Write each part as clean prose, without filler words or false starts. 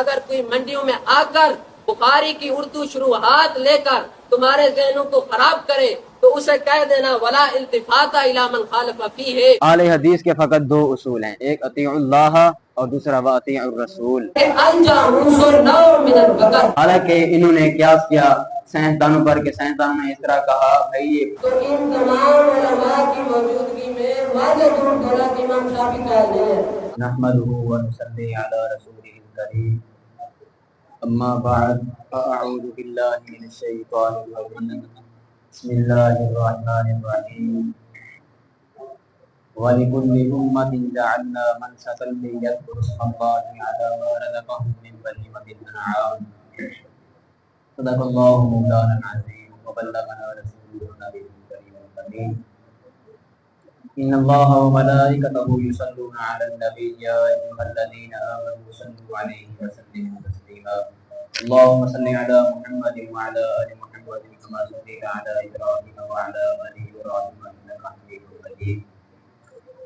اگر کوئی منڈیوں میں آ کر بخاری کی اردو شروحات لے کر تمہارے ذہنوں کو خراب کرے تو اسے کہہ دینا ولا التفات الی من خالف فیہ۔ اہل حدیث کے فقط دو اصول ہیں، ایک اطیع اللہ اور دوسرا واطیع الرسول۔ حالانکہ انہوں نے قیاس کیا سائنسدانوں پر کہ سائنسدانوں نے اس طرح کہا بھائی تو ان تمام علماء کی موجودگی میں واضح طور پر امام شافعی قائل ہیں۔ نحمده ونصلي على رسوله الكريم اما بعد فاعوذ بالله من الشيطان الرجيم بسم الله الرحمن الرحيم ولكل أمة جعلنا منسكا ليذكروا اسم الله على ما رزقهم من بهيمة الأنعام صدق الله مولانا العظيم وبلغنا رسوله النبي الكريم الأمين إن الله وملائكته يصلون على النبي يا أيها الذين آمنوا صلوا عليه وسلموا تسليما اللهم صل على محمد وعلى آل محمد كما صليت على إبراهيم وعلى آل إبراهيم إنك حميد مجيد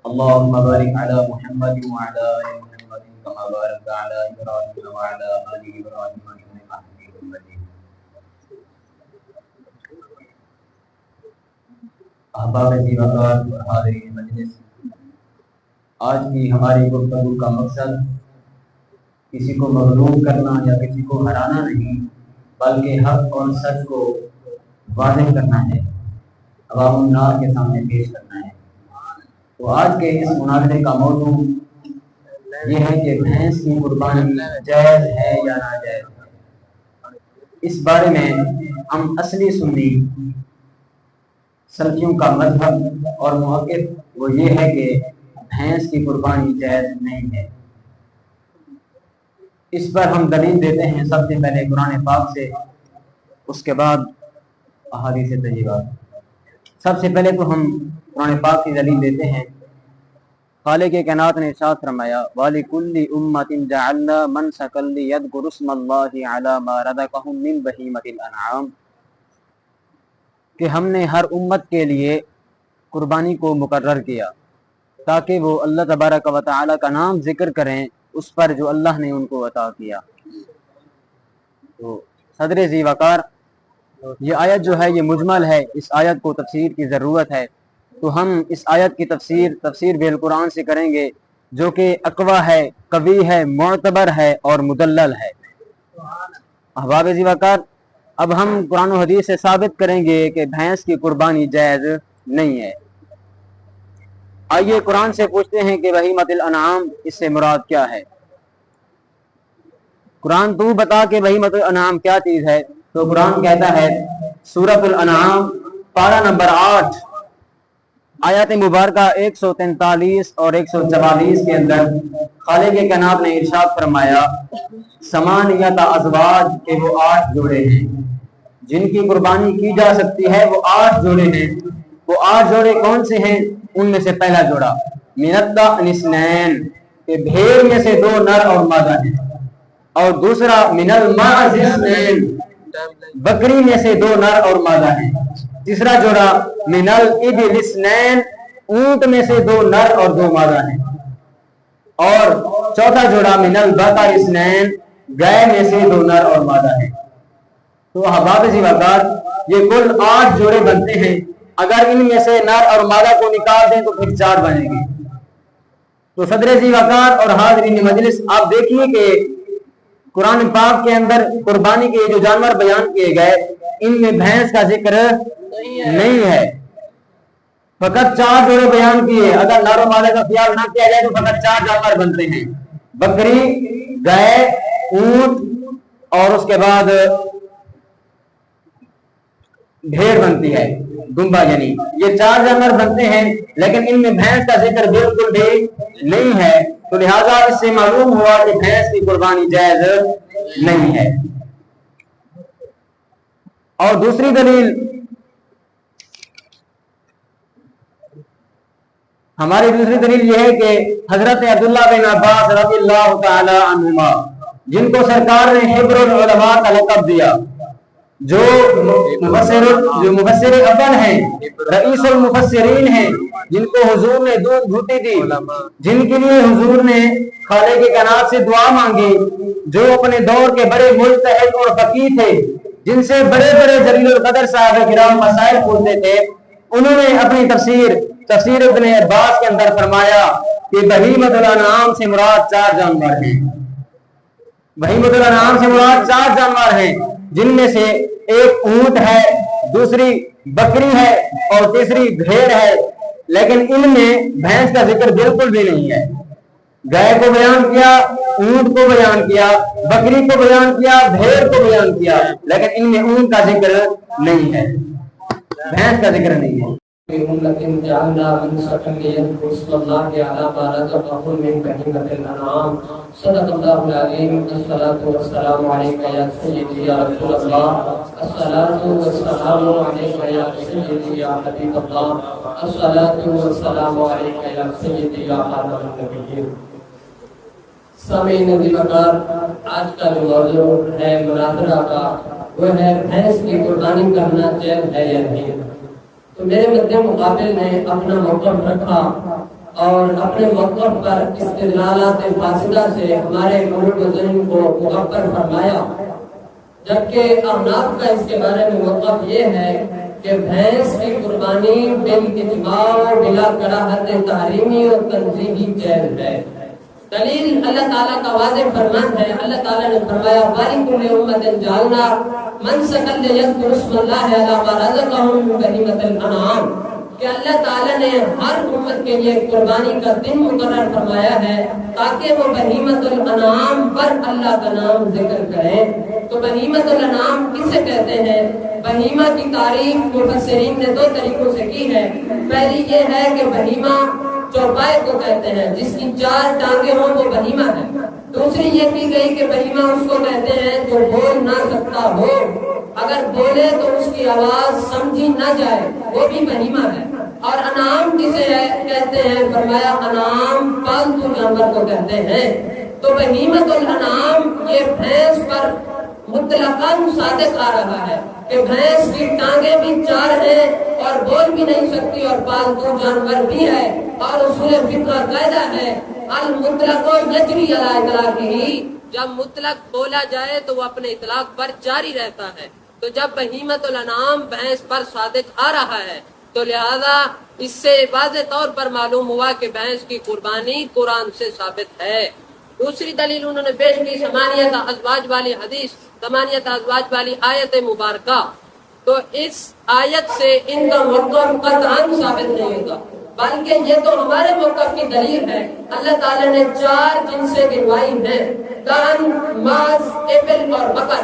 اللهم بارك على محمد وعلى آل محمد كما باركت على إبراهيم وعلى آل إبراهيم إنك حميد مجيد۔ احباب دیوکار اور حاضرین مجلس، آج کی ہماری گفتگو کا مقصد کسی کو مغلوب کرنا یا کسی کو ہرانا نہیں، بلکہ حق اور سچ کو واضح کرنا ہے، عوام الناس کے سامنے پیش کرنا ہے۔ تو آج کے اس مناظرے کا موضوع یہ ہے کہ بھینس کی قربانی جائز ہے یا ناجائز ہے۔ اس بارے میں ہم اصلی سنی سلفیوں کا مذہب اور موقف وہ یہ ہے کہ بھینس کی قربانی جائز نہیں ہے۔ اس پر ہم دلیل دیتے ہیں سب سے پہلے قرآن پاک سے، اس کے بعد احادیث طیبہ۔ سب سے پہلے تو ہم قرآن پاک کی دلیل دیتے ہیں۔ خالق کائنات نے ارشاد فرمایا وَلِكُلِّ أُمَّةٍ جَعَلْنَا مَنسَكًا لِيَذْكُرُوا اسْمَ اللَّهِ عَلَى مَا رَزَقَهُم مِّن بَهِيمَةِ الْأَنْعَامِ، کہ ہم نے ہر امت کے لیے قربانی کو مقرر کیا تاکہ وہ اللہ تبارک و تعالی کا نام ذکر کریں اس پر جو اللہ نے ان کو عطا کیا۔ تو صدر ذی وقار، یہ آیت جو ہے یہ مجمل ہے، اس آیت کو تفسیر کی ضرورت ہے، تو ہم اس آیت کی تفسیر بالقرآن سے کریں گے جو کہ اقوی ہے، قوی ہے، معتبر ہے اور مدلل ہے۔ احباب ذی وقار، اب ہم قرآن و حدیث سے ثابت کریں گے کہ بھینس کی قربانی جائز نہیں ہے۔ آئیے قرآن سے پوچھتے ہیں کہ بہیمۃ الانعام اس سے مراد کیا ہے؟ قرآن تو بتا کہ بہیمۃ الانعام کیا چیز ہے؟ تو قرآن کہتا ہے سورۃ الانعام پارہ نمبر 8 آیات مبارکہ 143 اور 144 کے اندر خالق کائنات نے ارشاد فرمایا ثمانیۃ ازواج، کہ وہ 8 جوڑے ہیں جن کی قربانی کی جا سکتی ہے، وہ 8 جوڑے ہیں۔ وہ 8 جوڑے کون سے ہیں؟ ان میں سے پہلا جوڑا من الضأن اثنین، کہ بھیڑ میں سے 2 نر اور مادہ ہیں، اور دوسرا من الماعز اثنین، بکری میں سے 2 نر اور مادہ ہیں۔ تیسرا جوڑا من الابل اثنین، اونٹ میں سے 2 نر اور 2 مادہ ہیں، اور چوتھا جوڑا من البقر اثنین، گائے میں سے 2 نر اور مادہ ہیں۔ تو احباب ذی وقار، یہ کل 8 جوڑے بنتے ہیں۔ اگر ان میں سے نر اور مادہ کو نکال دیں تو پھر 4 بنیں گے۔ تو صدر ذی وقار اور حاضرین مجلس، آپ دیکھیے کہ قرآن پاک کے اندر قربانی کے جو جانور بیان کیے گئے ان میں بھینس کا ذکر نہیں ہے، فقط 4 جوڑے بیان کیے۔ اگر نر و مادہ کا خیال نہ کیا جائے تو فقط 4 جانور بنتے ہیں، بکری، گائے، اونٹ اور اس کے بعد بھیڑ بنتی ہے، دمبا، یعنی یہ 4 جانور بنتے ہیں، لیکن ان میں بھینس کا ذکر بالکل بھی نہیں ہے۔ تو لہذا اس سے معلوم ہوا کہ بھینس کی قربانی جائز نہیں ہے۔ اور دوسری دلیل ہماری یہ ہے کہ حضرت عبداللہ بن عباس رضی اللہ تعالی عنہما، جن کو سرکار نے حبر العلماء کا لقب دیا، جو مفسر اول ہیں، رئیس المفسرین ہیں، جن کو حضور نے دودھ گھوٹی دی، جن کے لیے حضور نے خالق کائنات سے دعا مانگی، جو اپنے دور کے بڑے مجتہد اور فقیہ تھے، جن سے بڑے بڑے جلیل القدر صاحب کرام مسائل پوچھتے تھے، انہوں نے اپنی تفسیر ابن عباس کے اندر فرمایا کہ بہیمۃ الانعام سے مراد 4 جانور ہیں۔ بہیمۃ الانعام سے مراد 4 جانور ہیں، جن میں سے ایک اونٹ ہے، دوسری بکری ہے اور تیسری بھیڑ ہے، لیکن ان میں بھینس کا ذکر بالکل بھی نہیں ہے۔ گائے کو بیان کیا، اونٹ کو بیان کیا، بکری کو بیان کیا، بھیڑ کو بیان کیا، لیکن ان میں اونٹ کا ذکر نہیں ہے، بھینس کا ذکر نہیں ہے۔ لیکن جعلنا منسكا ليذكروا اسم الله على ما رزقهم من بهيمة الأنعام صدق الله العظيم الصلاة والسلام عليك يا سيدي يا رسول الله الصلاة والسلام عليك يا سيدي يا حبيب الله الصلاة والسلام عليك يا سيدي يا خاتم النبيين۔ سامعین وقار، آج کا جو موضوع ہے مناظرہ کا وہ ہے بھینس کی قربانی کرنا جائز ہے یا نہیں۔ تو میرے مد مقابل نے اپنا موقف رکھا اور اپنے موقف پر استدلالات فاسدہ سے ہمارے قلوب و ذہن کو مغفر فرمایا، جبکہ احناف کا اس کے بارے میں موقف یہ ہے کہ بھینس کی قربانی بالاجماع بلا کراہت تحریمی اور تنزیہی جائز ہے۔ دلیل اللہ تعالیٰ کا واضح فرمان ہے، اللہ تعالیٰ نے فرمایا وَلِكُلِّ أُمَّةٍ جَعَلْنَا مَنسَكًا لِيَذْكُرُوا اسْمَ اللَّهِ عَلَىٰ مَا رَزَقَهُم مِّن بَهِيمَةِ الْأَنْعَامِ، کہ اللہ تعالیٰ نے ہر امت کے لیے قربانی کا دن مقرر فرمایا ہے تاکہ وہ بہیمۃ الانعام پر اللہ کا نام ذکر کریں۔ تو بہیمۃ الانعام کسے کہتے ہیں؟ بہیمہ کی تعریف مفسرین نے 2 طریقوں سے کی ہے۔ پہلی یہ ہے کہ بہیمہ چوپائے کو کہتے ہیں، جس کی 4 ٹانگیں ہوں وہ بہیمہ ہے۔ دوسری یہ کی گئی کہ بہیمہ اس کو کہتے ہیں جو بول نہ سکتا ہو، اگر بولے تو اس کی آواز سمجھی نہ جائے، وہ بھی بہیمہ ہے۔ اور انعام کسے کہتے ہیں؟ فرمایا انعام پالتو جانور کو کہتے ہیں۔ تو بہیمۃ الانعام یہ بھینس پر مطلقاً صادق آ رہا ہے کہ بھینس کی ٹانگیں بھی 4 ہیں اور بول بھی نہیں سکتی اور پالتو جانور بھی ہے، اور اصول فقہ قاعدہ ہے المطلق یجری علی اطلاقہ، جب مطلق بولا جائے تو وہ اپنے اطلاق پر جاری رہتا ہے۔ تو جب بہیمۃ الانعام بھینس پر صادق آ رہا ہے تو لہذا اس سے واضح طور پر معلوم ہوا کہ بھینس کی قربانی قرآن سے ثابت ہے۔ دوسری دلیل انہوں نے پیش کی ثمانیۃ ازواج والی حدیث، ثمانیۃ ازواج والی آیت مبارکہ۔ تو اس آیت سے ان کا موقف قطعاً ثابت نہیں ہوگا، بلکہ یہ تو ہمارے موقف کی دلیل ہے۔ اللہ تعالیٰ نے 4 جنسیں گنوائی ہیں، دان، ماز، ابل اور بکر۔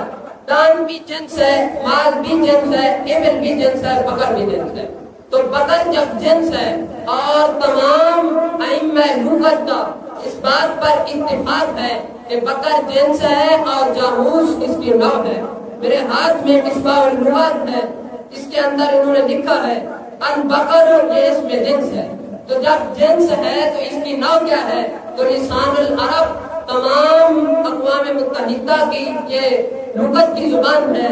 دان بھی جنس ہے، ماز بھی جنس ہے، ابل بھی جنس ہے، بکر بھی جنس ہے۔ تو بکر جب جنس ہے اور تمام ائمہ لغت کا اس بات پر اتفاق ہے کہ بکر جنس ہے اور جاموس اس کی نوع ہے۔ میرے ہاتھ میں مصباح اللغات ہے، اس کے اندر انہوں نے لکھا ہے البقر، یہ اس میں جنس ہے۔ تو جب جنس ہے تو اس کی نوع کیا ہے؟ تو لسان العرب تمام اقوام متحدہ کی یہ لغت کی زبان ہے۔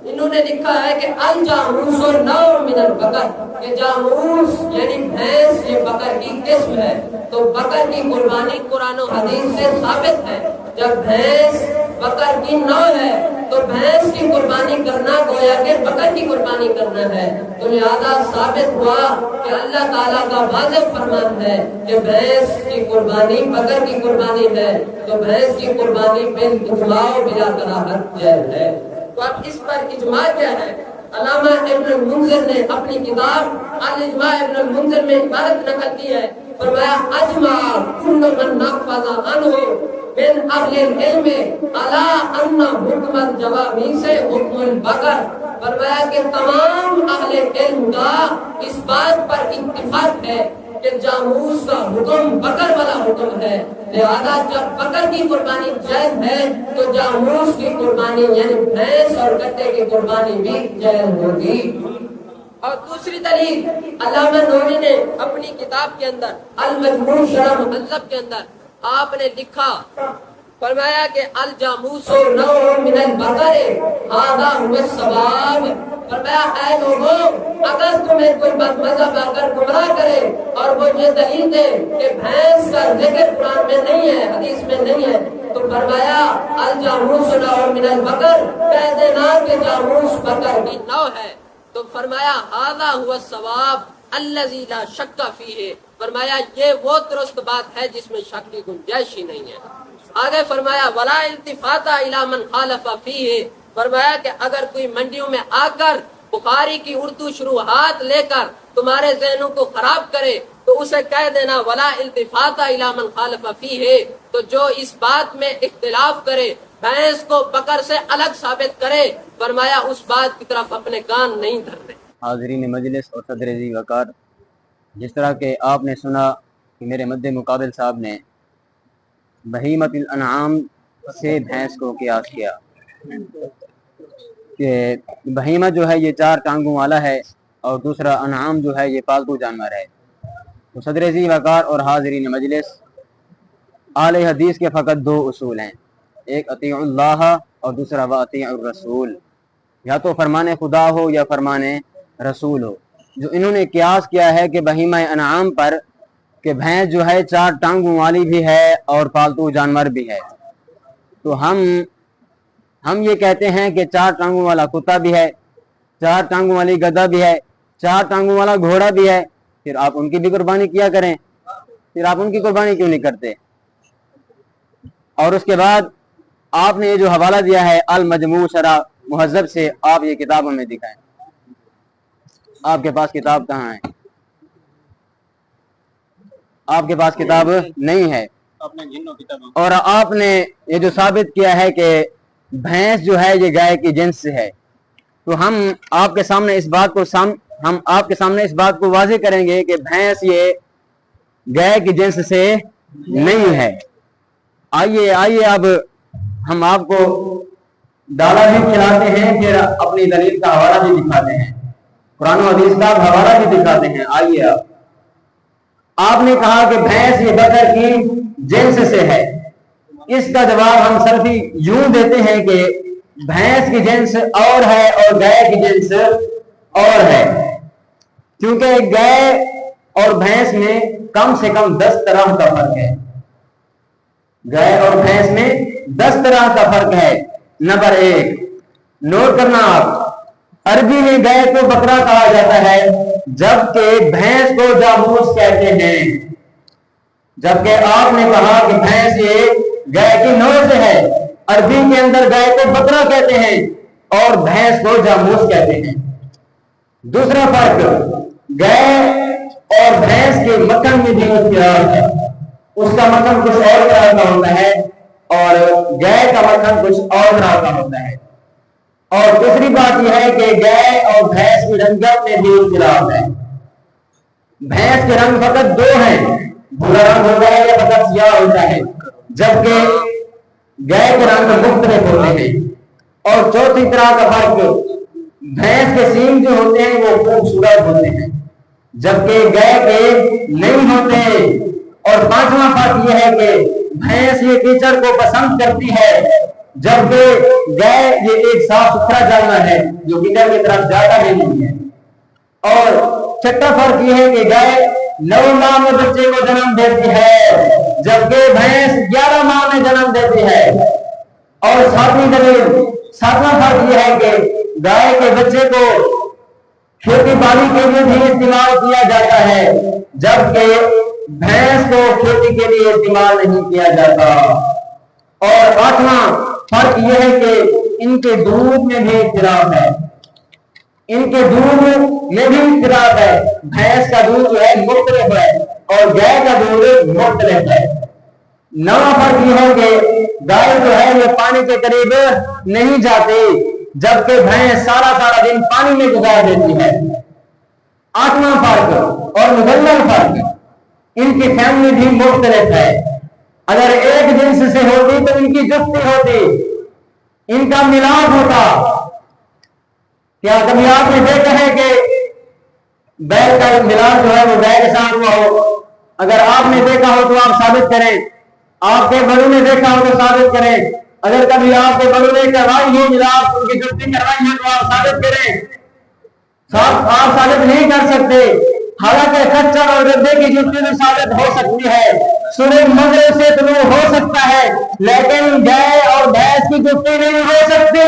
انہوں نے لکھا ہے کہ الجاموس نوع من البقر، کہ جاموس یعنی بھینس یہ بکر کی قسم ہے۔ تو بکر کی قربانی قرآن و حدیث سے ثابت ہے۔ جب بھینس بکر کی نوع ہے تو بھینس کی قربانی کرنا گویا کہ بکر کی قربانی کرنا ہے۔ تو لہذا ثابت ہوا کہ اللہ تعالیٰ کا واضح فرمان ہے کہ بھینس کی قربانی بکر کی قربانی ہے، تو بھینس کی قربانی بالاجماع بلا کراہت جائز ہے۔ تو اب اس پر اجماع کیا ہے؟ علامہ ابن المنذر نے اپنی کتاب الاجماع ابن المنذر میں عبارت نقل کی ہے، فرمایا اجمع کل من نفذ عنہ من اہل العلم علی ان حکم الجوامع سے حکم البقر، فرمایا کہ تمام اہل علم کا اس بات پر اتفاق ہے کہ جاموس کا حکم بکر والا حکم ہے، لہذا جب بکر کی قربانی جائز ہے تو جاموس کی قربانی یعنی بھینس اور گدے کی قربانی بھی جائز ہوگی۔ اور دوسری دلیل علامہ نووی نے اپنی کتاب کے اندر المجموع شرح مہذب کے اندر آپ نے لکھا فرمایا کہ الجاموس نوع من البقر ھذا هو الثواب. فرمایا اے لوگوں اگر تمہیں کوئی بد مذہب آ کر گمراہ کرے اور وہ یہ دلیل دے کہ بھینس کا ذکر قرآن میں نہیں ہے حدیث میں نہیں ہے تو فرمایا الجاموس نوع من البقر کہہ دینا کہ جاموس بکر کی نوع ہے. تو فرمایا ھذا هو الثواب الذی لا شک فیہ. فرمایا یہ وہ درست بات ہے جس میں شک کی گنجائش ہی نہیں ہے. آگے فرمایا ولا التفات الی من خالف فیہ. فرمایا کہ اگر کوئی منڈیوں میں آ کر بخاری کی اردو شروحات لے کر تمہارے ذہنوں کو خراب کرے تو اسے کہہ دینا ولا التفات الی من خالف فیہ. تو جو اس بات میں اختلاف کرے بھینس کو بکر سے الگ ثابت کرے فرمایا اس بات کی طرف اپنے کان نہیں دھرنے. حاضرین مجلس اور صدر ذی وقار، جس طرح کہ آپ نے سنا کہ میرے مد مقابل صاحب نے بہیمۃ الانعام سے بھینس کو قیاس کیا کہ بہیمہ جو ہے یہ 4 ٹانگوں والا ہے اور دوسرا انعام جو ہے یہ پالتو جانور ہے. تو صدر ذی وقار اور حاضرین مجلس، اہل حدیث کے فقط 2 اصول ہیں، ایک اطیع اللہ اور دوسرا واطیع الرسول. یا تو فرمان خدا ہو یا فرمان رسول ہو. جو انہوں نے قیاس کیا ہے کہ بہیمہ انعام پر کہ بھینس جو ہے 4 ٹانگوں والی بھی ہے اور پالتو جانور بھی ہے، تو ہم یہ کہتے ہیں کہ 4 ٹانگوں والا کتا بھی ہے، 4 ٹانگوں والی گدھا بھی ہے، 4 ٹانگوں والا گھوڑا بھی ہے. پھر آپ ان کی بھی قربانی کیا کریں، پھر آپ ان کی قربانی کیوں نہیں کرتے؟ اور اس کے بعد آپ نے یہ جو حوالہ دیا ہے المجموع شرح مہذب سے، آپ یہ کتابوں میں دکھائیں. آپ کے پاس کتاب کہاں ہے؟ آپ کے پاس کتاب نہیں ہے. اور آپ نے یہ جو ثابت کیا ہے کہ بھینس جو ہے یہ گائے کی جنس سے ہے، تو ہم آپ کے سامنے اس بات کو واضح کریں گے کہ بھینس یہ گائے کی جنس سے نہیں ہے. آئیے اب ہم آپ کو ڈالا بھی کھلاتے ہیں، پھر اپنی دلیل کا حوالہ بھی دکھاتے ہیں، قرآن و حدیث کا حوالہ بھی دکھاتے ہیں. آئیے آپ نے کہا کہ بھینس یہ بکر کی جنس سے ہے. اس کا جواب ہم سلفی یوں دیتے ہیں کہ بھینس کی جنس اور ہے اور گائے کی جنس اور ہے، کیونکہ گائے اور بھینس میں کم سے کم 10 طرح کا فرق ہے. گائے اور بھینس میں 10 طرح کا فرق ہے. نمبر 1 نوٹ کرنا آپ، عربی میں گائے کو بکرا کہا جاتا ہے جبکہ بھینس کو جاموس کہتے ہیں. جبکہ آپ نے کہا کہ بھینس یہ گائے کی نوع سے ہے، عربی کے اندر گائے کو بکرا کہتے ہیں اور بھینس کو جاموس کہتے ہیں. دوسرا فرق، گائے اور بھینس کے مکھن میں بھی اختلاف ہے. اس کا مکھن کچھ اور طرح کا ہوتا ہے اور گائے کا مکھن کچھ اور طرح کا ہوتا ہے. اور دوسری بات یہ ہے کہ گائے اور بھینس کی رنگت میں بھی اختلاف ہے. بھینس کے رنگ فقط 2 ہیں، بھورا رنگ ہوتا ہے یا فقط سیاہ ہوتا ہے، جبکہ گائے کے رنگ مختلف ہوتے ہیں. اور چوتھی طرح کا فرق، بھینس کے سینگ جو ہوتے ہیں وہ خوبصورت ہوتے ہیں جبکہ گائے کے نہیں ہوتے. اور 5واں فرق یہ ہے کہ بھینس یہ کیچڑ کو پسند کرتی ہے جبکہ گائے یہ ایک صاف ستھرا جانور ہے جو کیچڑ کی طرف جاتا بھی نہیں ہے. اور 6واں فرق یہ ہے کہ گائے 9 ماہ میں بچے کو جنم دیتی ہے جبکہ بھینس 11 ماہ میں جنم دیتی ہے. اور 7واں فرق یہ ہے کہ گائے کے بچے کو کھیتی باڑی کے لیے بھی استعمال کیا جاتا ہے جبکہ بھینس کو کھیتی کے لیے استعمال نہیں کیا جاتا. اور 8واں فرق یہ ہے کہ ان کے دودھ میں بھی اختلاف ہے. ان کے دودھ میں بھی اختلاف ہے. بھینس کا دودھ جو ہے مختلف ہے اور گائے کا دودھ مختلف ہے. 9واں فرق یہ ہے کہ گائے جو ہے یہ پانی کے قریب نہیں جاتی جبکہ بھینس سارا دن پانی میں گزار دیتی ہے. 8واں فرق اور مکمل فرق، ان کی فیملی بھی مختلف ہے. اگر ایک جنس سے ہوتی تو ان کی جفتی ہوتی، ان کا ملاپ ہوتا. کیا کبھی آپ نے دیکھا ہے کہ بیل کا ملاپ جو ہے وہ گائے کے ساتھ ہوا ہو؟ اگر آپ نے دیکھا ہو تو آپ ثابت کریں. آپ کے بڑوں نے دیکھا ہو تو ثابت کریں. اگر کبھی آپ کے بڑوں نے کروائی ہو ملاپ ان کی جفتی کروائی ہے تو آپ ثابت کریں. آپ ثابت نہیں کر سکتے. حالانکہ خچر اور گدے کی جفتی بھی ثابت ہو سکتی ہے. سورج مغرب سے طلوع ہو سکتا ہے لیکن گائے اور بھینس کی جفتی نہیں ہو سکتی.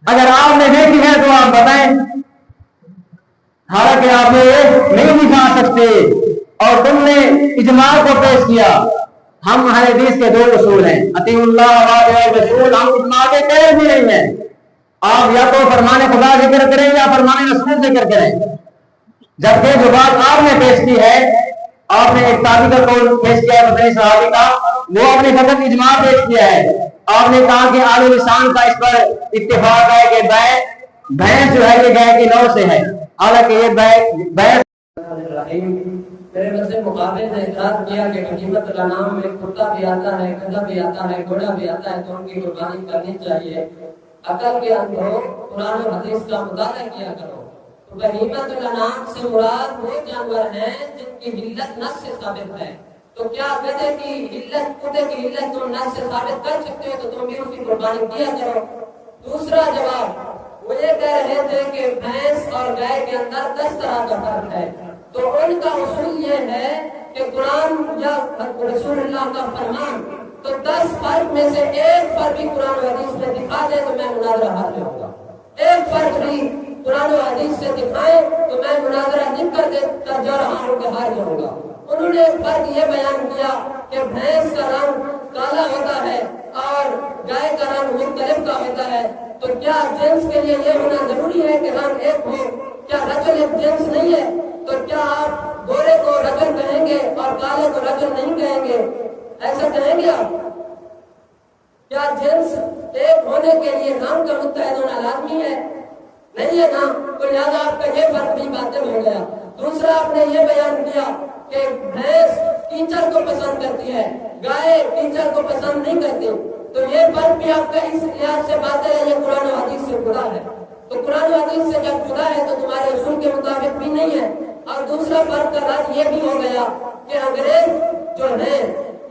اگر آپ نے دیکھی ہے تو آپ بتائیں. حالانکہ آپ نے نہیں دکھا سکتے اور تم نے اجماع کو پیش کیا. ہم اہل حدیث کے دو اصول ہیں، اطیعوا اللہ و رسول. ہم اجماع کے قائل بھی نہیں ہیں. آپ یا تو فرمان خدا ذکر کریں یا فرمان رسول ذکر کریں. جبکہ جو بات آپ نے پیش کی ہے، آپ نے ایک تابعی کا قول پیش کیا ہے مدنی صحابی کا، وہ آپ نے فقط اجماع پیش کیا ہے. آپ نے کہا کہ اہل لسان کا اس پر اتفاق ہے کہ بھینس جو ہے یہ گائے کی نوع سے ہے. حالانکہ یہ بھینس میرے مسئلے مقابل نے اعتراض کیا کہ غنیمت الانعام میں کتا بھی آتا ہے، گدھا بھی آتا ہے، گھوڑا بھی آتا ہے، تو ان کی قربانی کرنی چاہیے. عقل کے اندھو قرآن و حدیث کا مطالعہ کیا کرو. تو غنیمت الانعام سے مراد وہ جانور ہیں جن کی علت نص سے ثابت ہے. تو کیا گدھے کی علت، کتے کی علت تم نص سے ثابت کر سکتے ہو تو تم بھی اس کی قربانی کیا کرو. دوسرا جواب وہ یہ کہہ رہے تھے کہ بھینس اور گائے کے اندر 10 طرح کا فرق ہے. تو ان کا اصول یہ ہے کہ قرآن یا رسول اللہ کا فرمان تو 10 فرق میں سے ایک فرق بھی قرآن و حدیث میں دکھا دے تو میں مناظرہ حل جاؤں گا. ایک فرق بھی قرآن و حدیث سے دکھائے تو میں مناظرہ لکھ کر جا رہا ہوں کہ ہار جاؤں گا. انہوں نے ایک فرق یہ بیان کیا کہ بھینس کا رنگ کالا ہوتا ہے اور گائے کا رنگ مختلف کا ہوتا ہے. تو کیا جنس کے لیے یہ ہونا ضروری ہے کہ رنگ ایک ہو؟ کیا رجل ایک جنس نہیں ہے؟ تو کیا آپ گورے کو رجل کہیں گے اور کالے کو رجل نہیں کہیں گے؟ ایسا کہیں گے آپ؟ کیا جنس ایک ہونے کے لیے رنگ کا متحد ہونا لازمی ہے؟ نہیں ہے نا. تو لہٰذا آپ کا یہ فرق بھی باطل ہو گیا. دوسرا آپ نے یہ بیان کیا کہ بھینس کیچڑ کو پسند کرتی ہے، گائے کیچڑ کو پسند نہیں کرتی. تو یہ فرق بھی آپ کا اس لحاظ سے باطل ہے، یہ قرآن و حدیث سے جدا ہے. تو قرآن و حدیث سے جب جدا ہے تو تمہارے اصول کے مطابق بھی نہیں ہے. اور دوسرا فرق کا رد یہ بھی ہو گیا کہ انگریز جو ہیں،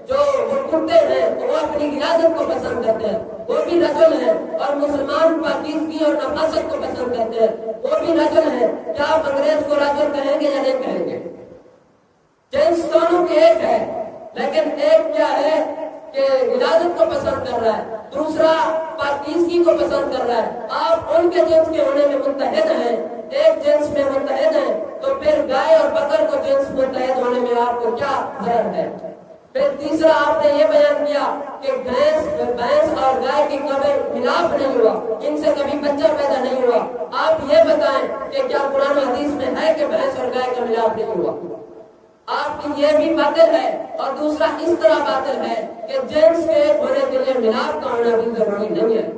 جو کتے ہیں، وہ اپنی ریاضت کو پسند کرتے ہیں، وہ بھی رجل ہیں. اور مسلمان پاکیزگی اور نفاست کو پسند کرتے ہیں، وہ بھی رجل ہیں. کیا آپ انگریز کو رجل کہیں گے یا نہیں کہیں گے؟ جنس دونوں کے ایک ہے، لیکن ایک کیا ہے کہ ولادت کو پسند کر رہا ہے، دوسرا پاکیزگی کو پسند کر رہا ہے. آپ ان کے جنس کے ہونے میں متحد ہیں، ایک جنس میں متحد ہیں، تو پھر گائے اور بکر کو جنس متحد ہونے میں آپ کو کیا ضرر ہے؟ پھر تیسرا آپ نے یہ بیان کیا کہ بھینس اور گائے کی کبھی ملاپ نہیں ہوا، ان سے کبھی بچہ پیدا نہیں ہوا. آپ یہ بتائیں کہ کیا قرآن و حدیث میں ہے کہ بھینس اور گائے کا ملاپ نہیں ہوا؟ آپ کی یہ بھی باطل ہے. اور دوسرا اس طرح باطل ہے کہ جنس کے ایک ہونے کے لیے ملاپ کا ہونا بھی ضروری نہیں ہے.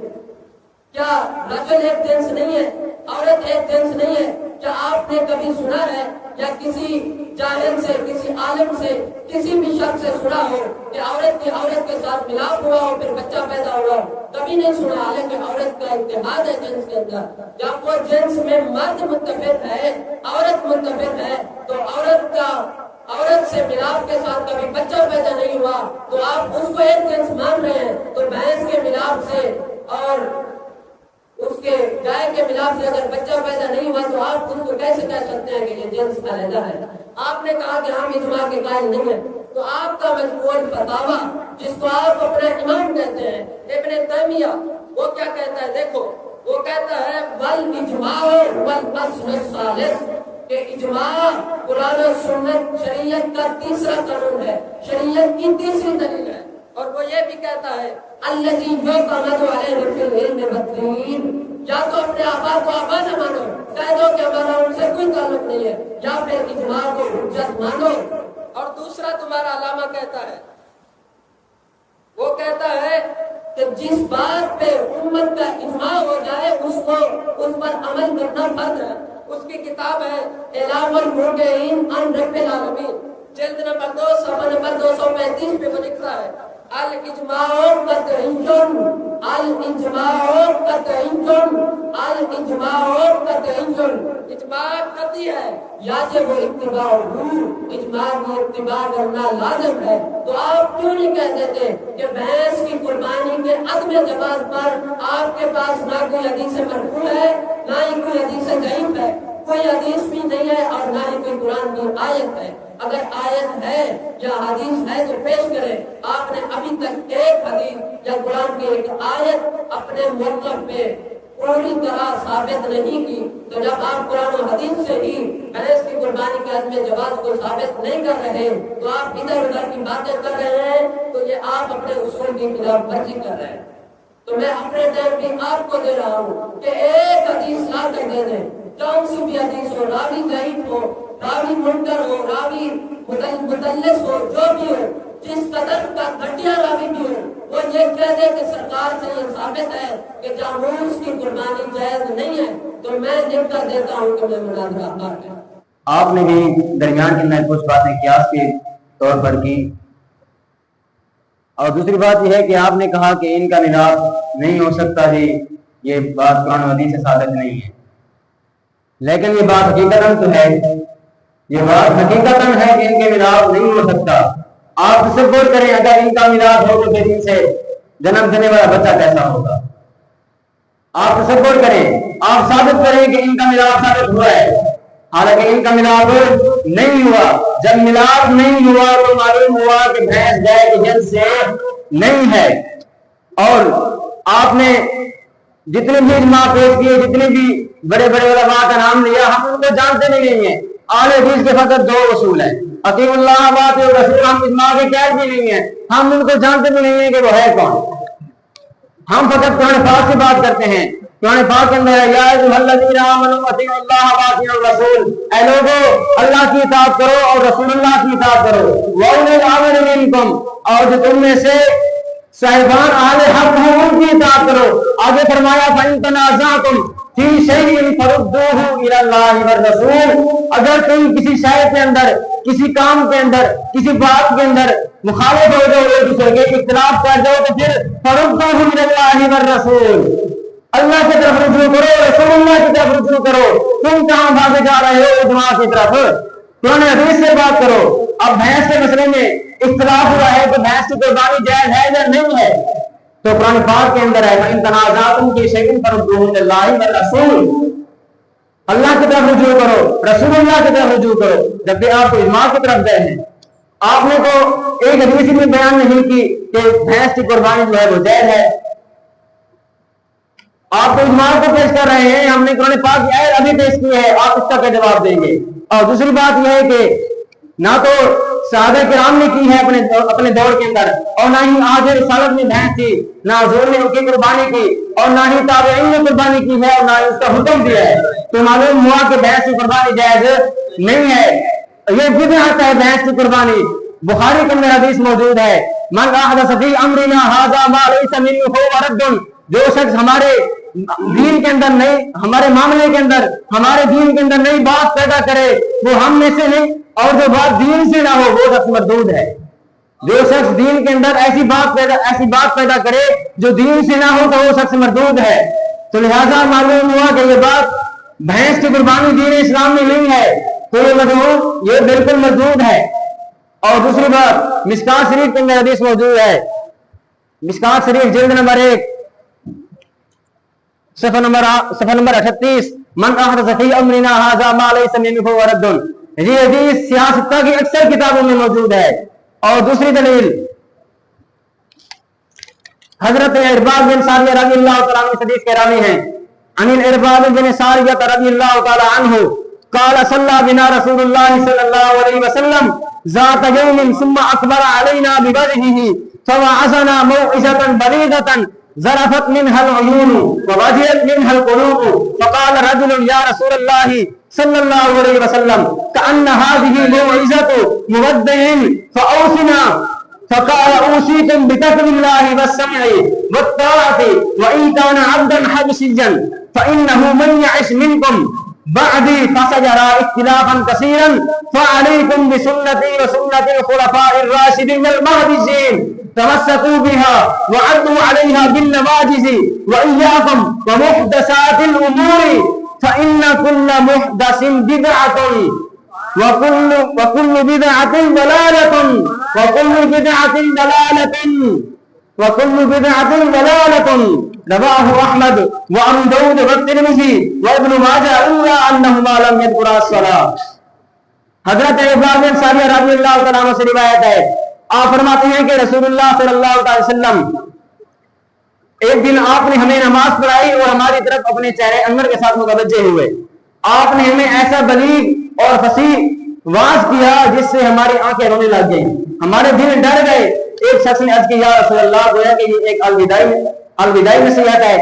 کیا رجل ایک جنس نہیں ہے، عورت ایک جنس نہیں ہے؟ کیا آپ نے کبھی سنا ہے یا کسی جاہل سے، کسی عالم سے، کسی بھی شخص سے سنا ہو کہ عورت کی عورت کے ساتھ ملاپ ہوا ہو پھر بچہ پیدا ہوا؟ کبھی نہیں سنا. حالانکہ عورت کا اتحاد ہے جنس کے اندر. جب وہ جنس میں مرد متفق ہے، عورت متفق ہے، تو عورت سے ملاپ کے ساتھ کبھی بچہ پیدا نہیں ہوا تو آپ اس کو ایک جنس مان رہے ہیں. تو بھینس کے ملاپ سے اور اس کے گائے کے ملاپ سے اگر بچہ پیدا نہیں ہوا تو آپ اس کو کیسے کہہ سکتے ہیں کہ یہ جنس علیحدہ ہے؟ آپ نے کہا کہ ہم اجماع کے قائل نہیں ہیں. تو آپ کا مجموع فتاویٰ جس کو آپ اپنا امام کہتے ہیں، ابن تیمیہ، وہ کیا کہتا ہے؟ دیکھو وہ کہتا ہے والاجماع والاصل الثالث، کہ اجماع قرآن و سنت شریعت کا تیسرا قانون ہے، شریعت کی تیسری دلیل ہے. اور وہ یہ بھی کہتا ہے الذی یعتمد علیہ فی العلم والدین، یا تو اپنے آبا کو آبا نہ مانو، کہہ دو کہ ہمارا ان سے کوئی تعلق نہیں ہے، یا پھر اجماع کو حجت مانو. اور دوسرا تمہارا علامہ کہتا ہے، وہ کہتا ہے کہ جس بات پہ امت کا اجماع ہو جائے اس پر عمل کرنا فرض ہے. اس کی کتاب ہے اعلام الموقعین عن رب العالمین، جلد نمبر 2 صفحہ نمبر 235 پہ وہ لکھتا ہے الاجماع قطعی، الاجماع قطعی، الاجماع قطعی. اجماع کرتی ہے یا جب وہ اتباع اجماع کی اتباع کرنا لازم ہے، تو آپ کیوں نہیں کہہ دیتے کہ بھینس کی قربانی کے عدم جواز پر آپ کے پاس نہ کوئی حدیث مرفوع ہے نہ ہی کوئی حدیث ضعیف ہے، کوئی حدیث بھی نہیں ہے اور نہ ہی کوئی قرآن کی آیت ہے؟ اگر آیت ہے یا حدیث ہے تو پیش کریں۔ آپ نے ابھی تک ایک حدیث یا قرآن کی ایک آیت اپنے موقف پہ پوری طرح ثابت نہیں کی، تو جب آپ قرآن و حدیث سے ہی بھینس کی قربانی کے عدم جواز کو ثابت نہیں کر رہے تو آپ ادھر ادھر کی باتیں کر رہے ہیں، تو یہ آپ اپنے اصول کی خلاف ورزی کر رہے ہیں۔ تو میں اپنے ٹائم بھی آپ کو دے رہا ہوں کہ ایک حدیث لا کر دے دیں، کون سی بھی حدیث ہو، راوی ضعیف ہو، راوی منکر ہو، راوی مدلس ہو، جو بھی ہو، جس قدر کا گھٹیا راوی بھی ہو، وہ یہ کہہ دے کہ سرکار سے یہ ثابت ہے کہ جاموس کی قربانی جائز نہیں ہے، تو میں لکھ کر دیتا ہوں کہ میں مناظرہ کر۔ آپ نے بھی درمیان کے اندر کچھ باتیں قیاس کے طور پر کی، اور دوسری بات یہ ہے کہ آپ نے کہا کہ ان کا ملاپ نہیں ہو سکتا جی، یہ بات قرآن و حدیث سے ثابت نہیں ہے، لیکن یہ بات حقیقتاً تو ہے، یہ بات حقیقتاً ہے کہ ان کے ملاپ نہیں ہو سکتا۔ آپ تصور کریں اگر ان کا ملاپ ہو تو پھر ان سے جنم دینے والا بچہ کیسا ہوگا؟ آپ تصور کریں، آپ ثابت کریں کہ ان کا ملاپ ثابت ہوا ہے، حالانکہ ان کا ملاپ نہیں ہوا۔ جب ملاپ نہیں ہوا تو معلوم ہوا کہ بھینس گائے کی جنس سے نہیں ہے، اور آپ نے جتنے بھی اجماع پیش کیے، جتنے بھی بڑے بڑے علماء کا نام لیا، ہم ان کو جانتے نہیں ہیں۔ اہل حدیث کے فقط دو اصول ہیں، اطیعوا اللہ واطیعوا الرسول۔ ہم اجماع کے قائل بھی نہیں ہیں، ہم ان کو جانتے بھی نہیں ہیں کہ وہ ہے کون۔ ہم فقط قرآن پاک کی بات کرتے ہیں۔ قرآن پاک کے اندر ہے یا ایھا الذین آمنوا اطیعوا اللہ واطیعوا الرسول، اے لوگو اللہ کی اطاعت کرو اور رسول اللہ کی اطاعت کرو، واولی الامر منکم، اور جو تم میں سے صاحبان اہل حق ہیں ان کی اطاعت کرو۔ آگے فرمایا فَإِن تَنَازَعْتُمْ فِي شَيْءٍ فَرُدُّوهُ إِلَى اللَّهِ وَالرَّسُولِ، اگر تم کسی شے کے اندر، کسی کام کے اندر، کسی بات کے اندر مخالف ہو جاؤ، ایک دوسرے کے اختلاف کر جاؤ، تو پھر فَرُدُّوهُ إِلَى اللَّهِ وَالرَّسُولِ، اللہ کی طرف رجوع کرو، رسول اللہ کی طرف رجوع کرو۔ تم کہاں بھاگے جا رہے ہو اجماع کی طرف؟ قرآن حدیث سے بات کرو۔ اب بھینس کے مسئلے میں اختلاف ہوا ہے کہ بھینس کی قربانی جائز ہے یا نہیں ہے، تو قرآن پاک کے اندر ہے فَإِن تَنَازَعْتُمْ فِي شَيْءٍ فَرُدُّوهُ إِلَى اللَّهِ وَالرَّسُولِ، اللہ کی طرف رجوع کرو، رسول اللہ کی طرف رجوع کرو۔ جب بھی آپ اجماع کی طرف گئے ہیں، آپ نے تو ایک حدیث میں بیان نہیں کی کہ بھینس کی قربانی جو ہے وہ جائز ہے، آپ تو اجماع کو پیش کر رہے ہیں، ہم نے قرآن پاک کی آیت ابھی پیش کی ہے، آپ اس کا کیا جواب دیں گے؟ اور دوسری بات یہ ہے کہ نہ تو صحابہ کرام نے کی ہے اپنے دور کے اندر، اور نہ ہی آج رسالت میں بھینس تھی، نہ حضور نے ان کی قربانی کی، اور نہ ہی تابعین نے قربانی کی ہے، اور نہ ہی اس کا حکم دیا ہے، تو معلوم ہوا کہ بھینس کی قربانی جائز نہیں ہے۔ یہ بدعت ہے بھینس کی قربانی۔ بخاری کے اندر حدیث موجود ہے من احدث فی امرنا ھذا ما لیس منہ فہو رد، جو شخص ہمارے دین کے اندر نہیں، ہمارے معاملے کے اندر، ہمارے دین کے اندر نئی بات پیدا کرے وہ ہم میں سے نہیں، اور جو بات دین سے نہ ہو وہ شخص مردود ہے۔ جو شخص دین کے اندر ایسی بات پیدا کرے جو دین سے نہ ہو تو وہ شخص مردود ہے۔ تو لہذا معلوم ہوا کہ یہ بات بھینس کی قربانی دین اسلام میں نہیں ہے، تو یہ بالکل مردود ہے۔ اور دوسری بات مشکوٰۃ شریف کے اندر حدیث موجود ہے، مشکوٰۃ شریف جلد نمبر 1 صفحہ نمبر 38، من احدث فی امرنا ھذا ما لیس منہ فہو رد، یہ حدیث سیاستہ کی اکثر کتابوں میں موجود ہے۔ اور دوسری دلیل حضرت ارباض بن ساریہ رضی اللہ تعالیٰ عنہ حدیث کے راوی ہیں، عن الارباض بن ساریہ رضی اللہ تعالیٰ عنہ قال صلی بنا رسول اللہ صلی اللہ علیہ وسلم ذات یوم ثم اکبر علینا بوجهه فوعظنا موعظة بلیغة ذرفت منها العيون ووجلت منها القلوب، فقال رجل يا رسول الله صلى الله عليه وسلم كأن هذه موعظة مودع فأوصنا، فقال أوصيكم بتقوى الله والسمع والطاعة وإن كان عبدا حبشيا فإنه من يعش منكم بعدي فسيرى اختلافا كثيرا فعليكم بسنتي وسنة الخلفاء الراشدين المهديين تمسكوا بها وعضوا عليها بالنواجذ وإياكم ومحدثات الأمور فإن كل محدث بدعة وكل بدعة ضلالة وكل بدعة ضلالة وكل بدعة ضلالة رواه أحمد وأبو داود والترمذي وابن ماجہ إلا أنهما لم يذكرا الصلاة. حضرت ابراہیم انصاری رضی اللہ تعالیٰ عنہ سے روایت ہے، آپ فرماتے ہیں کہ رسول اللہ صلی اللہ علیہ وسلم ایک دن آپ نے ہمیں نماز پڑھائی اور ہماری طرف اپنے چہرے انور کے ساتھ متوجہ ہوئے. آپ نے ہمیں ایسا بلیغ اور فصیح واعظ کیا جس سے ہماری آنکھیں رونے لگ گئیں، ہمارے دل ڈر گئے. ایک شخص نے عرض کی یا رسول اللہ، گویا کہ یہ ایک الوداعی نصیحت ہے،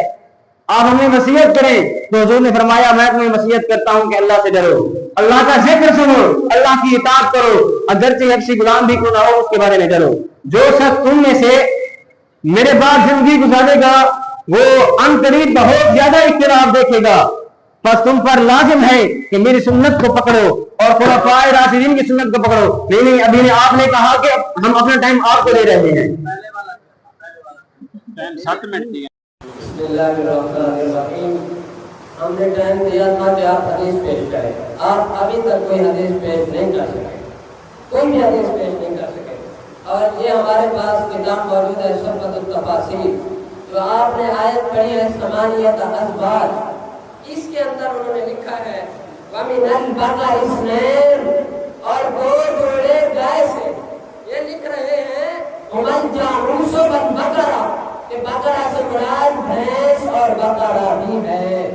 آپ ہمیں نصیحت کریں. تو حضور نے فرمایا میں تمہیں نصیحت کرتا ہوں کہ اللہ سے ڈرو، اللہ کا ذکر سنو، اللہ کی اطاعت کرو، اگرچہ حبشی غلام بھی کیوں نہ ہو اس کے بارے میں ڈرو. جو شخص تم میں سے میرے بعد زندگی گزارے گا وہ ان قریب بہت زیادہ اختلاف دیکھے گا، بس تم پر لازم ہے کہ میری سنت کو پکڑو اور خلفائے راشدین کی سنت کو پکڑو. نہیں ابھی نے آپ نے کہا کہ ہم اپنا ٹائم آپ کو دے رہے ہیں. 7 منٹ دیا. بسم اللہ الرحمن الرحیم. ہم نے ٹائم دیا تھا کہ آپ حدیث پیش کریں، آپ ابھی تک کوئی حدیث پیش نہیں کر سکے، کوئی بھی حدیث پیش نہیں کر سکے. اور یہ ہمارے پاس کتاب موجود ہے شرفۃ التفاسیر، جو آپ نے آیت پڑھی ہے ثمانیۃ ازواج، اس کے اندر انہوں نے لکھا ہے وَمِنَ الْبَقَرِ اثْنَيْنِ، اور 2 جوڑے گائے سے. یہ لکھ رہے ہیں وَمَا الْجَامُوسُ وَالْبَقَرَ، کہ بقرہ سے مراد بھینس اور بقرہ بھی ہے.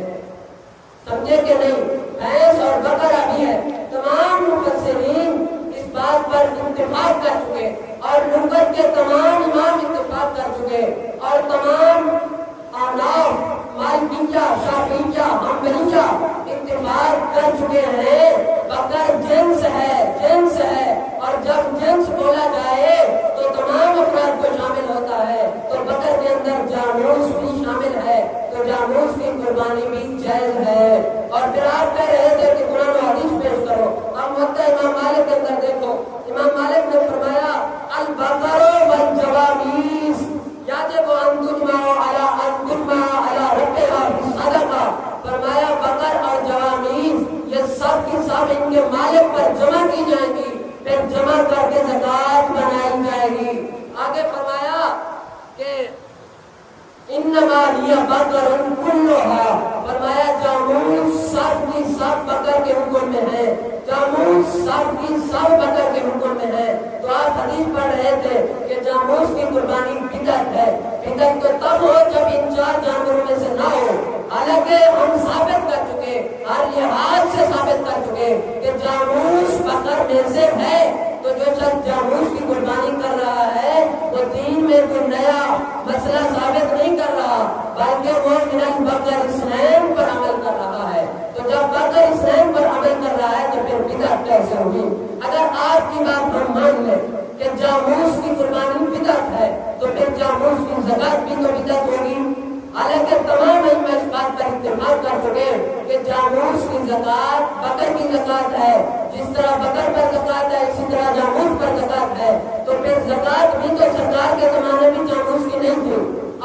سمجھے کہ نہیں؟ بھینس اور بقرہ بھی ہے. تمام مفسرین اس بات پر اتفاق کر چکے اور لغت کے تمام امام اتفاق کر چکے اور تمام احناف، مالکیہ، شافعیہ، حنبلیہ اتفاق کر چکے ہیں بقر جنس ہے، جنس ہے. اور جب جنس بولا جائے تو تمام افراد کو شامل ہوتا ہے. تو بقر کے اندر جاموس بھی شامل ہے، تو جاموس کی قربانی بھی جائز ہے. اور پھر آپ کہہ رہے تھے کہ قرآن و حدیث پیش کرو. اب مکہ امام مالک کے اندر دیکھو، امام مالک نے فرمایا البقر والجواميس یجب ان تجمع على ربها صدقہ. فرمایا بقر اور جواميس یہ سب کی سب ان کے مالک پر جمع کی جائیں گی، پھر جمع کر کے زکات بنائی جائے گی. آگے فرمایا کہ انما ہی بقر کلھا، فرمایا جاموس سب کی سب بقر کے حکم میں ہے، جاموس سب کی سب بقر کے حکم میں ہے. تو آپ حدیث پڑھ رہے تھے کہ جاموس کی قربانی بدعت ہے. بدعت تو تب ہو جب ان 4 جانوروں میں سے نہ ہو. حالانکہ ہم ثابت کر چکے، ہر لحاظ سے ثابت کر چکے کہ جاموس بقر میں سے ہے. تو جو شخص جاموس کی قربانی کر رہا ہے وہ دین میں کوئی نیا مسئلہ ثابت نہیں کر رہا، بلکہ وہ من البقر اثنین پر عمل کر رہا ہے. تو جب بقر اثنین پر عمل کر رہا ہے تو پھر بدعت کیسے ہوگی؟ اگر آپ کی بات ہم مان لیں کہ جاموس کی قربانی بدعت ہے تو پھر جاموس کی زکات بھی تو بدعت ہوگی. حالانکہ تمام ائمہ اس بات پر اتفاق کر چکے کہ جاموس کی زکات بقر کی زکات ہے. جس طرح بقر پر زکات ہے اسی طرح جاموس پر زکات ہے. تو پھر زکات بھی تو سرکار کے زمانے میں جاموس کی نہیں تھی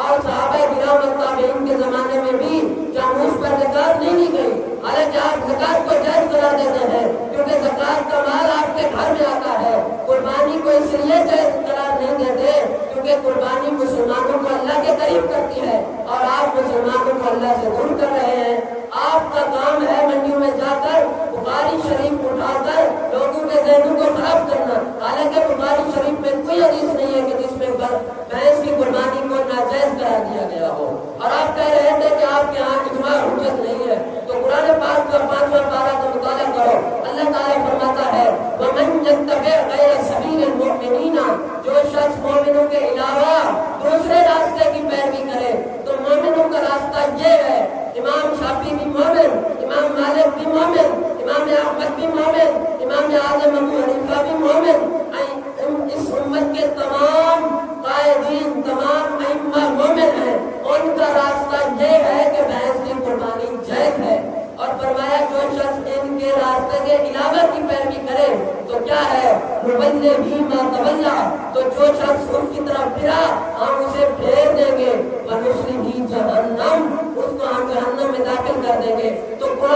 اور صحابہ کرام اور تابعین کے زمانے میں بھی جاموس پر زکات نہیں لی گئی. حالانکہ آپ زکات کو جائز قرار دیتے ہیں کیونکہ زکات کا مال آپ کے گھر میں آتا ہے. قربانی کو اس لیے جائز قرار نہیں دیتے کیونکہ قربانی مسلمانوں کو اللہ کے قریب کرتی ہے اور آپ مسلمانوں کو اللہ سے دور کر رہے ہیں. آپ کا کام ہے منڈیوں میں جا کر بخاری شریف اٹھا کر لوگوں کے ذہنوں کو خراب کرنا. حالانکہ بخاری شریف میں کوئی حدیث نہیں ہے کہ جس میں بھینس کی قربانی کو ناجائز قرار دیا گیا ہو. اور آپ کہہ رہے تھے کہ آپ کے ہاں اجماع حجت نہیں ہے. تو قرآن پاک کا 5واں پارہ کا مطالعہ کرو. اللہ تعالیٰ فرماتا ہے وَمَن يَتَّبِعْ غَيْرَ سَبِيلِ الْمُؤْمِنِينَ، جو شخص مومنوں کے علاوہ دوسرے راستے کی پیروی کرے. تو مومنوں کا راستہ یہ ہے، امام شافعی بھی مومن، امام مالک بھی مومن، امام احمد بھی مومن، امام اعظم ابو حنیفہ بھی مومن. اس امت کے تمام قائدین، تمام ائمہ مومن ہیں. ان کا راستہ یہ ہے کہ بھینس کی قربانی جائز ہے. اور فرمایا جو شخص ان کے راستے کے علاوہ کی پیروی کرے تو کیا ہے نُوَلِّهِ مَا تَوَلَّىٰ، تو جو شخص اس کی طرف پھرا ہم اسے پھیر دیں گے وَنُصْلِهِ جَهَنَّمَ، اس کو ہم جہنم میں داخل کر دیں گے. تو قرآن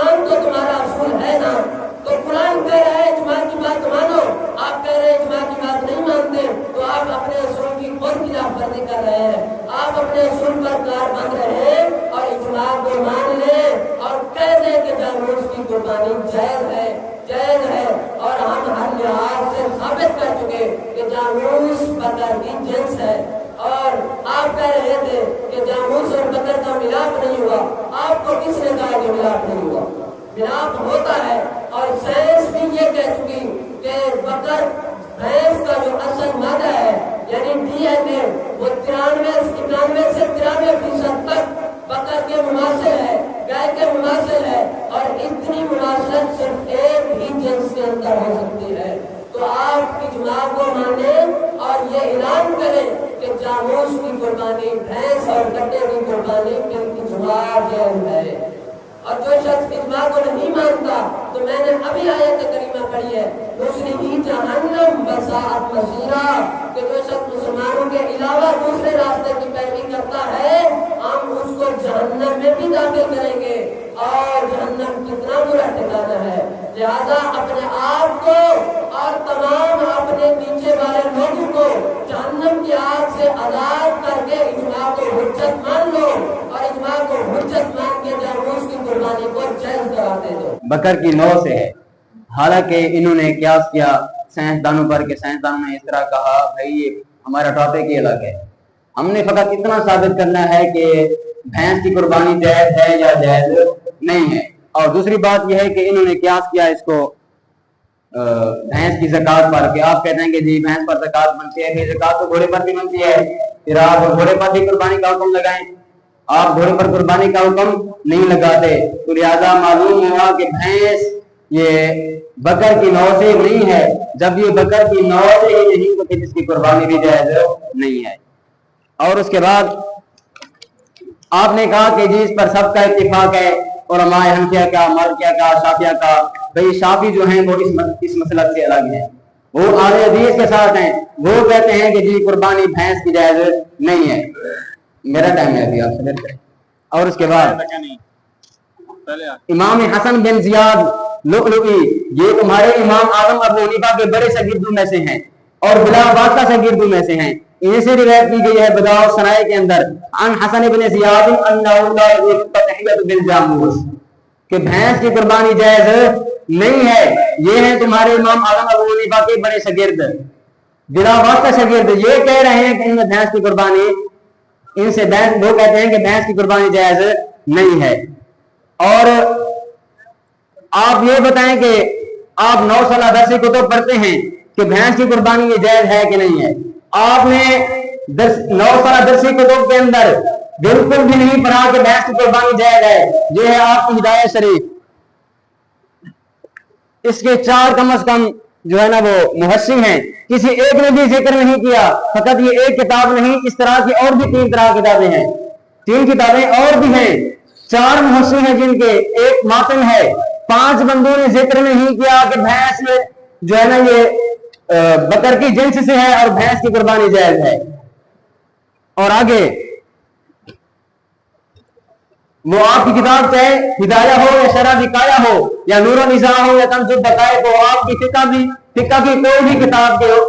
اپنے اصول پر کاربند رہے اور اجماع کو مان لے اور کہہ دے کہ جاموس کی قربانی جائز ہے اور ہم ہر لحاظ سے ثابت کر چکے کہ جاموس بکر کی جنس ہے. اور آپ کہہ رہے تھے کہ جاموس اور بکر کا ملاپ نہیں ہوا. آپ کو کس نے کہا کہ ملاپ نہیں ہوا؟ ملاپ ہوتا ہے. اور سائنس بھی یہ کہہ چکی کہ بکر بھینس کا جو اصل مادہ ہے یعنی ڈی این اے وہ 91 سے 93% تک بکر کے مماثل ہے، گائے کے مماثل ہے، اور اتنی مماثلت صرف ایک ہی جنس کے اندر ہو سکتی ہے. تو آپ اجماع کو مانیں اور یہ اعلان کریں کہ جاموس کی قربانی بھینس اور گٹے کی قربانی اجماع جائز ہے. اور جو شخص اجماع کو نہیں مانتا تو میں نے ابھی آیت کریمہ پڑھی ہے دوسری ہی جہنم وساعت مصیرا کہ جو شخص مسلمانوں کے علاوہ دوسرے راستے کی پیروی کرتا ہے ہم اس کو جہنم میں بھی داخل کریں گے اور جہنم کتنا برا ٹھکانہ ہے. لہذا اپنے آپ کو اور تمام اپنے پیچھے والے لوگوں کو جہنم کی آگ سے آزاد کر کے اجماع کو حجت مان لو اور اجماع کو حجت مان کے جاموس کی قربانی کو جائز کراتے دو. بکر کی نو سے ہے. حالانکہ انہوں نے قیاس کیا سائنسدانوں پر کہ سائنسدانوں نے اس طرح کہا بھائی یہ ہمارا ٹاپک یہ الگ ہے. ہم نے فقط اتنا ثابت کرنا ہے کہ بھینس کی قربانی جائز ہے یا جائز نہیں ہے. اور دوسری بات یہ ہے کہ انہوں نے قیاس کیا اس کو بھینس کی زکات پر کہ آپ کہتے ہیں کہ جی بھینس پر زکات بنتی ہے، پھر زکات تو گھوڑے پر بھی بنتی ہے، پھر آپ گھوڑے پر بھی قربانی کا حکم لگائیں. آپ گھوڑے پر قربانی کا حکم نہیں لگاتے. تو لہذا معلوم ہوا کہ بھینس یہ بکر کی نو سے نہیں ہے. جب یہ بکر کی نو سے ہی نہیں تو پھر اس کی قربانی بھی جائز نہیں ہے. اور اس کے بعد آپ نے کہا کہ جی اس پر سب کا اتفاق ہے، علماء حنفیہ کا، مالکیہ کا، شافعیہ کا. بھئی شافعی جو ہیں وہ اس مسلک سے الگ ہیں، وہ اہل حدیث کے ساتھ ہیں. وہ کہتے ہیں کہ جی قربانی بھینس کی جائز نہیں ہے. میرا ٹائم ہے ابھی، آپ سے لیتے ہیں. اور اس کے بعد امام حسن بن زیاد لؤلؤی یہ تمہارے امام اعظم ابو حنیفہ کے بڑے شاگردوں میں سے ہیں اور بلا واسطہ شاگردوں میں سے ہیں. ان سے روایت کی گئی ہے بدائع الصنائع کے اندر عن حسن بن زیاد انه لا يجوز التضحية بالجاموس کہ بھینس کی قربانی جائز نہیں ہے. یہ ہیں تمہارے امام اعظم ابو حنیفہ کے بڑے شاگرد، بلا واسطہ شاگرد. یہ کہہ رہے ہیں کہ ان میں بھینس کی قربانی، ان سے وہ کہتے ہیں کہ بھینس کی قربانی جائز نہیں ہے. اور آپ یہ بتائیں کہ آپ 9 سالہ درسی کتب پڑھتے ہیں کہ بھینس کی قربانی یہ جائز ہے کہ نہیں ہے. آپ نے 9 سالہ درسی کتب کے اندر بالکل بھی نہیں پڑھا کہ بھینس کی قربانی جائز ہے. یہ ہے آپ کی ہدایت شریف. اس کے 4 کم از کم جو ہے نا وہ محشی ہیں، کسی ایک نے بھی ذکر نہیں کیا. فقط یہ ایک کتاب نہیں، اس طرح کی اور بھی 3 طرح کتابیں ہیں، 3 کتابیں اور بھی ہیں. 4 محشی ہیں جن کے ایک ماتن ہے. 5 بندوں نے ذکر نہیں کیا کہ بھینس جو ہے نا یہ بکر کی جنس سے ہے اور بھینس کی قربانی جائز ہے. اور آگے وہ آپ کی کتاب چاہے ہدایہ ہو یا شرح وقایہ ہو یا نور النساء ہو یا کنز الدقائق ہو، آپ کی فقہ کی کوئی بھی کتاب کے ہو،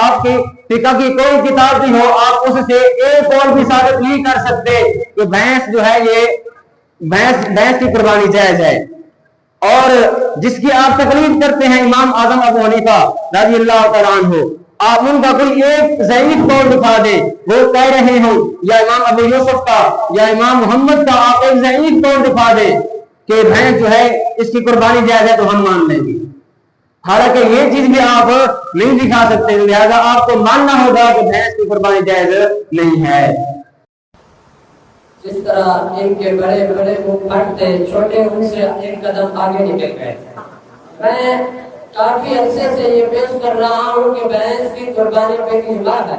آپ کی فقہ کی کوئی کتاب بھی ہو، آپ اس سے ایک اور بھی ثابت نہیں کر سکتے کہ بھینس جو ہے یہ بھینس کی قربانی جائز ہے. اور جس کی آپ تقلید کرتے ہیں امام اعظم ابو حنیفہ رضی اللہ تعالیٰ عنہ، آپ ان کا کوئی ایک ضعیف قول دکھا دیں، وہ کہہ رہے ہوں یا امام ابو یوسف کا یا امام محمد کا آپ ایک ضعیف قول دکھا دیں کہ بھینس جو ہے اس کی قربانی جائز ہے تو ہم مان لیں گے. حالانکہ یہ چیز بھی آپ نہیں دکھا سکتے، لہذا آپ کو ماننا ہوگا کہ بھینس کی قربانی جائز نہیں ہے. جس طرح ان کے بڑے بڑے وہ پھٹ تھے، چھوٹے ان سے ایک قدم آگے نکل گئے. میں کافی عرصے سے یہ پیش کر رہا ہوں کہ بھینس کی قربانی پہ اجماع ہے،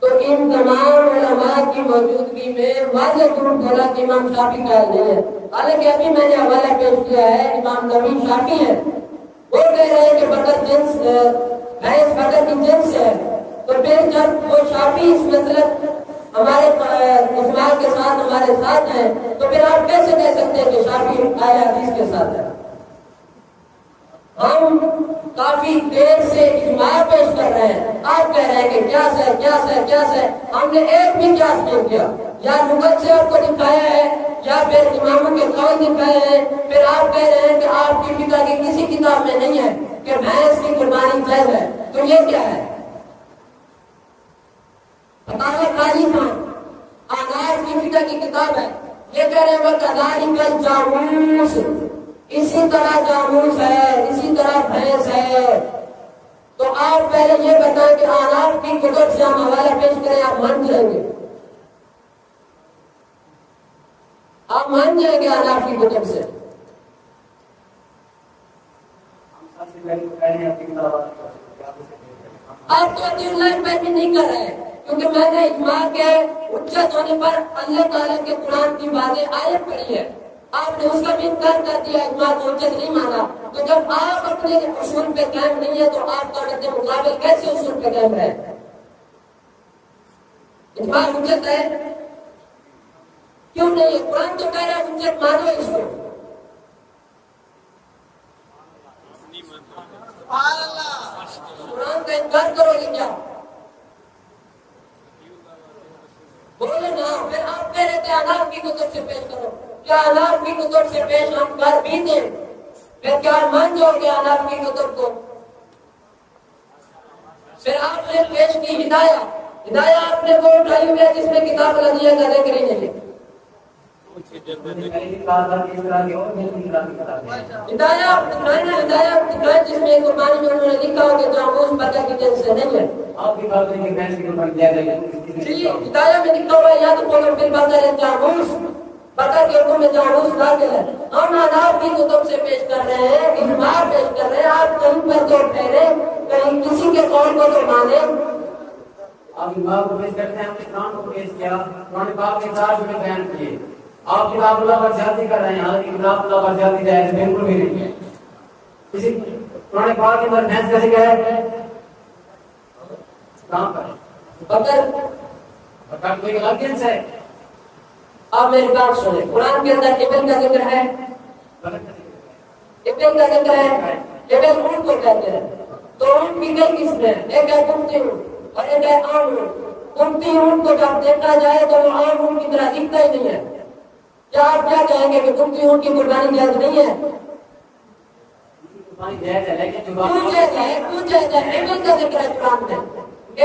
تو ان تمام علماء کی موجودگی میں واضح طور بولا کہ امام شافعی قائل نہیں ہے. حالانکہ ابھی میں نے حوالہ پیش کیا ہے امام نووی شافعی ہے، وہ کہہ رہے ہیں کہ بکر جنس بھینس بکر کی جنس ہے. تو پھر جب وہ شافعی اس مطلب ہمارے اجماع کے ساتھ ہمارے ساتھ ہیں تو پھر آپ کیسے کہہ سکتے ہیں کہ شافعی آیا حدیث کے ساتھ ہے؟ ہم کافی دیر سے اجماع پیش کر رہے ہیں، آپ کہہ رہے ہیں کہ کیا ہے کیا ہے کیا ہے، ہم نے ایک بھی قیاس نہیں کیا، یا لغت سے آپ کو دکھایا ہے یا پھر اماموں کے قول دکھائے ہیں، پھر آپ کہہ رہے ہیں کہ آپ کی فقہ کی کسی کتاب میں نہیں ہے کہ بھینس کی قربانی جائز ہے، تو یہ کیا ہے؟ فتاوی قاضی خان آغاز کی فقہ کی کتاب ہے، یہ کہہ رہے ہیں وَكَذَلِكَ الْجَامُوسُ، اسی طرح جاموس ہے، اسی طرح بھینس ہے۔ تو آپ پہلے یہ بتائیں کہ آناف کی کتب سے ہم حوالہ پیش کریں، آپ مان جائیں گے؟ آپ مان جائیں گے آناف کی کتب سے؟ آپ تو اللہ پہ بھی نہیں کر رہے، کیونکہ میں نے اجماع کے حجت ہونے پر اللہ تعالیٰ کے قرآن کی باتیں آیت پڑھی ہے، آپ نے اس کا بھی انکار کر دیا، اجماع کو حجت نہیں مانا۔ تو جب آپ اپنے اصول پہ قائم نہیں ہے تو آپ کا رد مقابل کیسے اصول پہ قائم ہے؟ اجماع حجت ہے کیوں نہیں؟ قرآن تو کہہ رہا ہے حجت مانو اس کو۔ قرآن کا انکار کرو گے کیا؟ بولے نا، پھر آپ کہہ رہے تھے آناف کی کتب سے پیش کرو، کیا آناف کی کتب سے پیش ہم کر بھی دیں؟ پھر کیا مان جاؤ گے آناف کی کتب کو؟ پھر آپ نے پیش کی ہدایہ آپ نے وہ اٹھائی ہوئی ہے جس میں کتاب لگی ہے ذکر ہی نہیں ہے۔ ہدایہ جس میں قربانی میں انہوں نے لکھا ہو کہ جاموس بکر کی جنس سے نہیں ہے۔ جی ہدایہ میں لکھا ہوا ہے یا تو قول فی البقر جاموس، بکر کے حکم میں جاموس داخل ہے۔ ہم آناف کی کتب سے پیش کر رہے ہیں، اجماع پیش کر رہے ہیں، آپ کہیں پر تو ٹھہرے، کہیں کسی کے قول کو تو مانے۔ آپ اجماع کو پیش کرتے ہیں، ہم نے قرآن کو پیش کیا، قرآن پاک کے ساتھ میں بیان کیے۔ آپ کتاب اللہ پر زیادتی کر رہے ہیں، حالانکہ کتاب اللہ پر زیادتی جائز بالکل بھی نہیں ہے۔ اسی قرآن پاک کے اندر بھینس کیسے کیا ہے؟ کہاں پر؟ بکر کوئی الگ جنس ہے؟ آپ میری بات سنیں، قرآن کے اندر ابن کا ذکر ہے، ابن کا ذکر ہے، ابن اونٹ کو کہتے ہیں، تو اونٹ کی کئی قسم ہے، ایک ہے گمتی اونٹ اور ایک ہے عام اونٹ۔ گمتی اونٹ کو جب دیکھا جائے تو وہ عام اونٹ کی طرح دکھتا ہی نہیں ہے۔ کیا آپ کیا کہیں گے کہ گمتی اونٹ کی قربانی جائز نہیں ہے؟ کیوں جائز ہے؟ ابن کا ذکر ہے قرآن میں،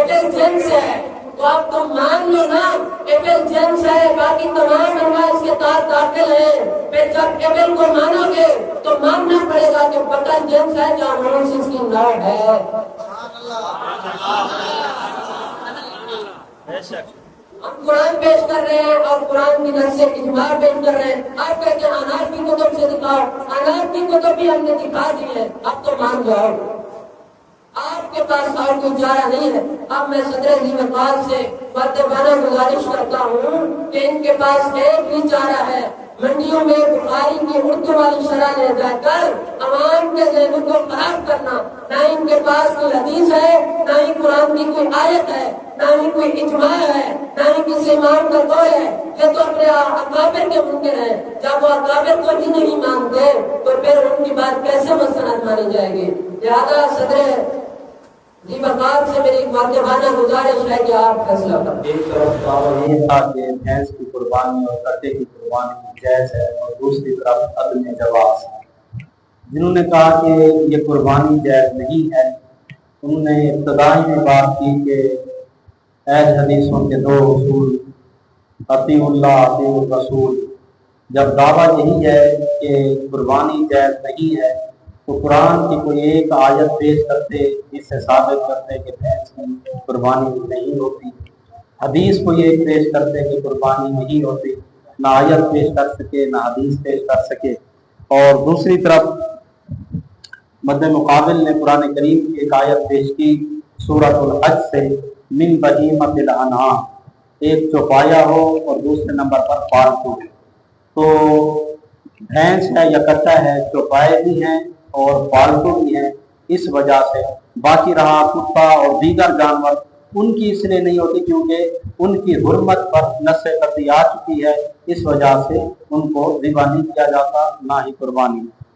ابن جنس ہے، تو آپ تو مان لو نا، ایبل جنس ہے، باقی تمام انواع اس کے تحت داخل ہیں۔ پھر جب ایبل کو مانو گے تو ماننا پڑے گا کہ بکر جنس ہے، جاموس اس کی نوع ہے۔ ہم قرآن پیش کر رہے ہیں اور قرآن کی نص سے اجماع پیش کر رہے ہیں، آپ کہتے ہیں آناف کی کتب سے دکھاؤ، آناف کی کتب بھی ہم نے دکھا دی ہے، اب تو مان جاؤ۔ آپ کے پاس اور کوئی چارہ نہیں ہے۔ اب میں صدر وقار سے مؤدبانہ گزارش کرتا ہوں کہ ان کے پاس ایک ہی چارہ ہے، منڈیوں میں بخاری کی اردو والی شرح لے جا کر عوام کے ذہنوں کو خراب کرنا۔ نہ ان کے پاس کوئی حدیث ہے، نہ ہی قرآن کی کوئی آیت ہے، نہ ہی کوئی اجماع ہے، نہ ہی کسی امام کا قول ہے۔ یہ تو اپنے اکابر کے منکر ہیں۔ جب وہ اکابر کو ہی نہیں مانتے تو پھر ان کی بات کیسے مستند مانی جائے گی؟ لہٰذا صدر وقار سے میری مؤدبانہ گزارش ہے کہ آپ فیصلہ کریں۔ ایک طرف دعویٰ یہ تھا کہ بھینس کی قربانی اور کٹے کی قربانی جائز ہے، اور دوسری طرف عدم جواز۔ جنہوں نے کہا کہ یہ قربانی جائز نہیں ہے، انہوں نے ابتدائی میں بات کی کہ اہل حدیثوں کے دو اصول، اطیع اللہ اطیع الرسول۔ جب دعویٰ یہی ہے کہ قربانی جائز نہیں ہے تو قرآن کی کوئی ایک آیت پیش کرتے جس سے ثابت کرتے کہ بھینس کی قربانی نہیں ہوتی، حدیث کوئی ایک پیش کرتے کہ قربانی نہیں ہوتی، نہ آیت پیش کر سکے نہ حدیث پیش کر سکے۔ اور دوسری طرف مد مقابل نے قرآن کریم کی ایک آیت پیش کی سورۃ الحج سے، من بہیمۃ الانعام، ایک چوپایا ہو اور دوسرے نمبر پر پالتو ہے۔ تو بھینس ہے یا کٹا ہے، چوپائے بھی ہیں اور پالتو بھی ہیں، اس وجہ سے باقی رہا کتا اور دیگر جانور، ان کی اس لیے نہیں ہوتی کیونکہ ان کی حرمت پر نص قطعی آ چکی ہے، اس وجہ سے ان کو ذبح نہیں کیا جاتا، نہ ہی قربانی۔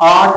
8